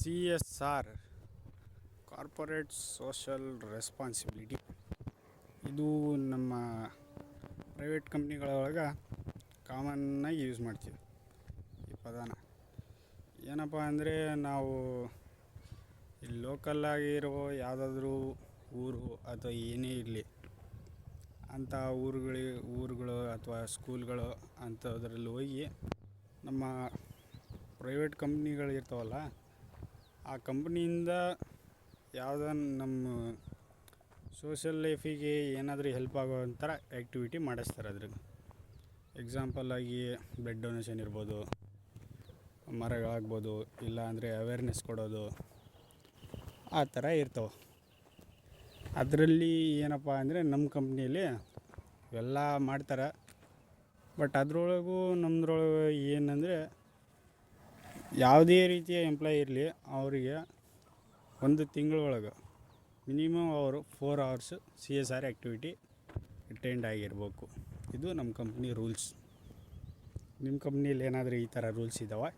CSR corporate social responsibility ಇದು ನಮ್ಮ private ಕಂಪ್ನಿಗಳೊಳಗೆ ಕಾಮನ್ನಾಗಿ use ಮಾಡ್ತೀವಿ ಈ ಪದನ. ಏನಪ್ಪ ಅಂದರೆ ನಾವು ಇಲ್ಲಿ ಲೋಕಲ್ಲಾಗಿರೋ ಯಾವುದಾದ್ರೂ ಊರು ಅಥವಾ ಏನೇ ಇರಲಿ ಅಂಥ ಊರುಗಳು ಅಥವಾ ಸ್ಕೂಲ್ಗಳು ಅಂಥದ್ರಲ್ಲಿ ಹೋಗಿ ನಮ್ಮ ಪ್ರೈವೇಟ್ ಕಂಪ್ನಿಗಳು ಇರ್ತಾವಲ್ಲ, ಆ ಕಂಪ್ನಿಯಿಂದ ಯಾವುದೋ ನಮ್ಮ ಸೋಷಲ್ ಲೈಫಿಗೆ ಏನಾದರೂ ಹೆಲ್ಪ್ ಆಗೋ ಥರ ಆ್ಯಕ್ಟಿವಿಟಿ ಮಾಡಿಸ್ತಾರೆ. ಅದ್ರಾಗ ಎಕ್ಸಾಂಪಲ್ಲಾಗಿ ಬ್ಲಡ್ ಡೊನೇಷನ್ ಇರ್ಬೋದು, ಮರಗಳಾಗ್ಬೋದು, ಇಲ್ಲ ಅಂದರೆ ಅವೇರ್ನೆಸ್ ಕೊಡೋದು, ಆ ಥರ ಇರ್ತವೆ. ಅದರಲ್ಲಿ ಏನಪ್ಪ ಅಂದರೆ ನಮ್ಮ ಕಂಪ್ನಿಯಲ್ಲಿ ಇವೆಲ್ಲ ಮಾಡ್ತಾರೆ. ಬಟ್ ಅದರೊಳಗೂ ನಮ್ಮದ್ರೊಳಗೆ ಏನಂದರೆ, ಯಾವುದೇ ರೀತಿಯ ಎಂಪ್ಲಾಯ್ ಇರಲಿ, ಅವರಿಗೆ ಒಂದು ತಿಂಗಳೊಳಗೆ ಮಿನಿಮಮ್ ಅವರು 4 hours CSR ಆ್ಯಕ್ಟಿವಿಟಿ ಅಟೆಂಡ್ ಆಗಿರ್ಬೇಕು. ಇದು ನಮ್ಮ ಕಂಪ್ನಿ ರೂಲ್ಸ್. ನಿಮ್ಮ ಕಂಪ್ನಿಯಲ್ಲಿ ಏನಾದರೂ ಈ ಥರ ರೂಲ್ಸ್ ಇದ್ದಾವೆ?